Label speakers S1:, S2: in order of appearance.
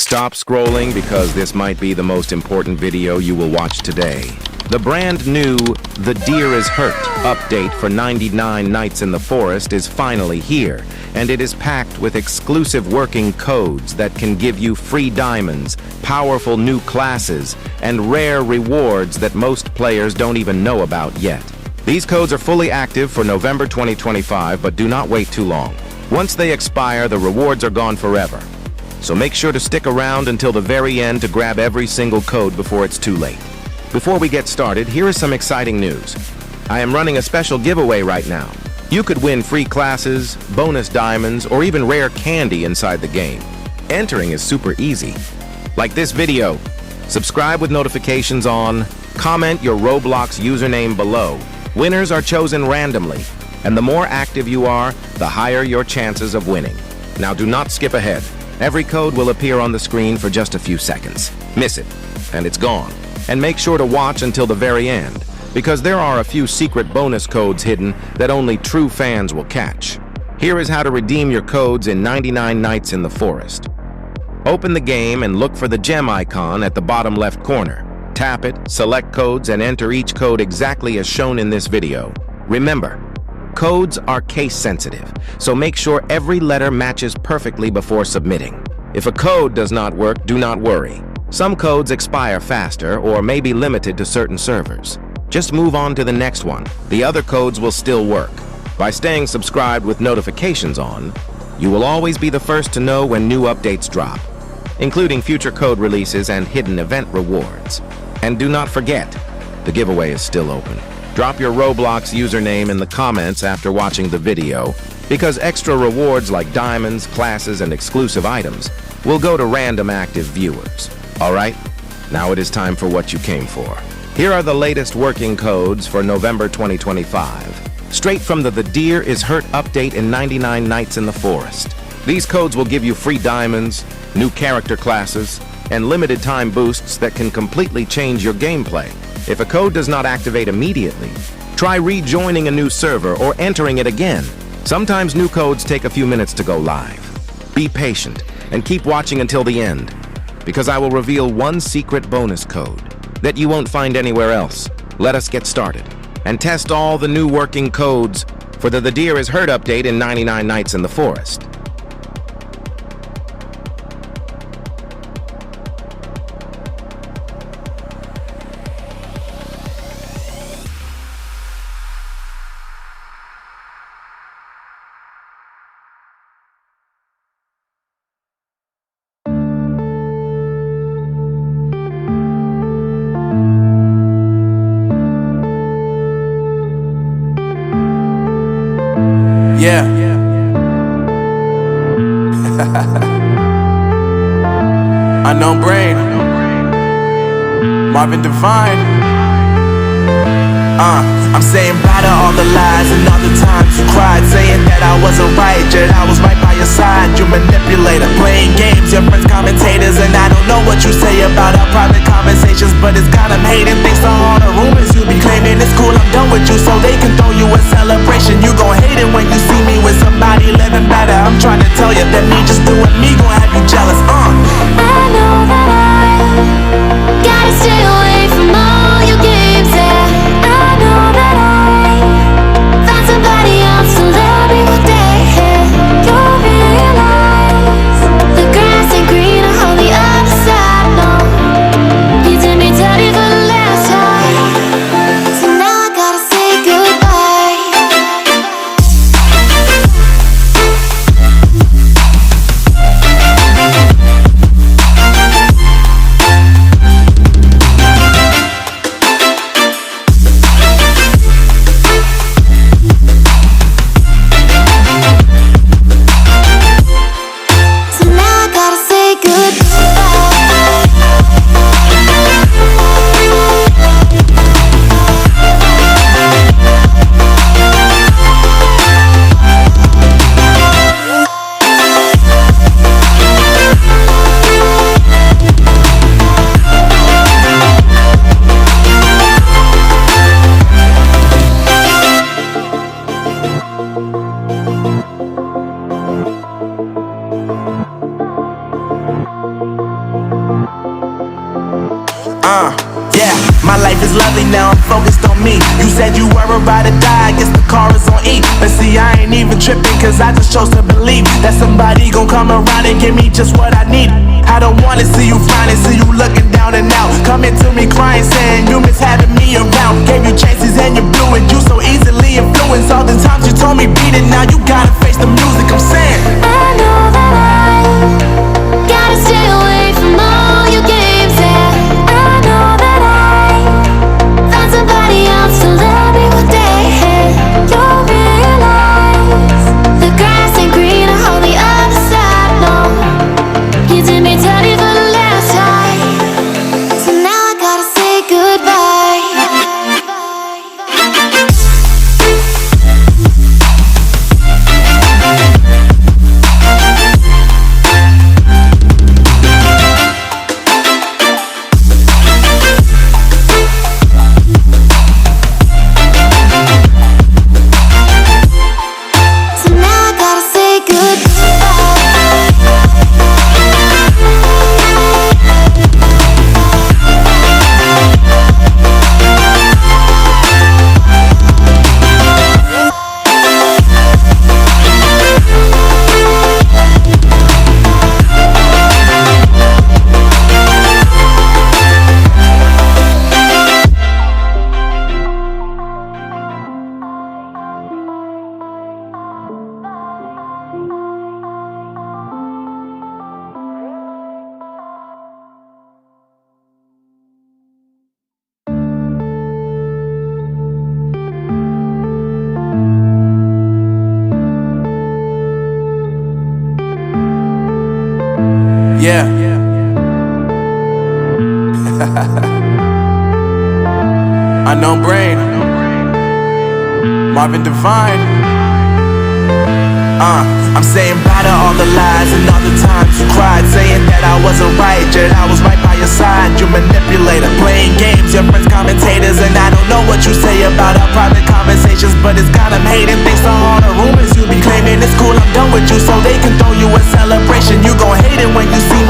S1: Stop scrolling because this might be the most important video you will watch today. The brand new The Deer is Hurt update for 99 Nights in the Forest is finally here, and it is packed with exclusive working codes that can give you free diamonds, powerful new classes, and rare rewards that most players don't even know about yet. These codes are fully active for November 2025, but do not wait too long. Once they expire, the rewards are gone forever. So make sure to stick around until the very end to grab every single code before it's too late. Before we get started, here is some exciting news. I am running a special giveaway right now. You could win free classes, bonus diamonds, or even rare candy inside the game. Entering is super easy. Like this video, subscribe with notifications on, comment your Roblox username below. Winners are chosen randomly, and the more active you are, the higher your chances of winning. Now do not skip ahead. Every code will appear on the screen for just a few seconds. Miss it, and it's gone. And make sure to watch until the very end, because there are a few secret bonus codes hidden that only true fans will catch. Here is how to redeem your codes in 99 Nights in the Forest. Open the game and look for the gem icon at the bottom left corner. Tap it, select codes, and enter each code exactly as shown in this video. Remember, codes are case sensitive, so make sure every letter matches perfectly before submitting. If a code does not work, do not worry. Some codes expire faster or may be limited to certain servers. Just move on to the next one. The other codes will still work. By staying subscribed with notifications on, you will always be the first to know when new updates drop, including future code releases and hidden event rewards. And do not forget, the giveaway is still open. Drop your Roblox username in the comments after watching the video, because extra rewards like diamonds, classes, and exclusive items will go to random active viewers. Alright, now it is time for what you came for. Here are the latest working codes for November 2025. Straight from the Deer is Hurt update in 99 Nights in the Forest. These codes will give you free diamonds, new character classes, and limited time boosts that can completely change your gameplay. If a code does not activate immediately, try rejoining a new server or entering it again. Sometimes new codes take a few minutes to go live. Be patient and keep watching until the end, because I will reveal one secret bonus code that you won't find anywhere else. Let us get started and test all the new working codes for the Deer is Hurt update in 99 Nights in the Forest.
S2: Yeah. Unknown Brain, Marvin Divine. I'm saying bye to all the lies and all the times you cried, saying that I wasn't right, yet I was right by your side. You manipulator, playing games, your friends commentators, and I don't know what you say about our private conversations, but it's got them hating. Thanks to all the rumors you be claiming, it's cool, I'm done with you, so they can throw you a celebration. You gon' hate it when you see me with somebody living better. I'm trying to tell you that me just doing me gon' have you jealous.
S3: I know that I gotta stay away from all your games, yeah. I know that I found somebody else to love me one day, yeah. You'll realize the grass ain't greener on the other side, no. You did me dirty for the last time, so now I gotta say goodbye.
S2: Yeah, my life is lovely now, I'm focused on me. You said you were about to die, I guess the car is on E. But see, I ain't even tripping, cause I just chose to believe that somebody gon' come around and give me just what I need. I don't wanna see you frowning, see you looking down and out, coming to me crying, saying you miss having me around. Gave you chances and you blew it, you so easily influenced. All the times you told me beat it, now you gotta face the music, I'm saying
S3: I know that I gotta stay away from all your games, yeah. I know that I found somebody else to love me one day. You'll realize the grass ain't greener on the other side, no. You did me dirty for the last time, so now I gotta say goodbye. So now I gotta say
S2: yeah. Unknown Brain, Marvin Devine. I'm saying bye to all the lies and all the times you cried, saying that I wasn't right, yet I was right by your side. You manipulator, playing games, your friends commentators, and I don't know what you say about our private conversations, but it's got them hating. Thanks to all the rumors you be claiming, it's cool, I'm done with you, so they can throw you a celebration. You gon' hate it when you see me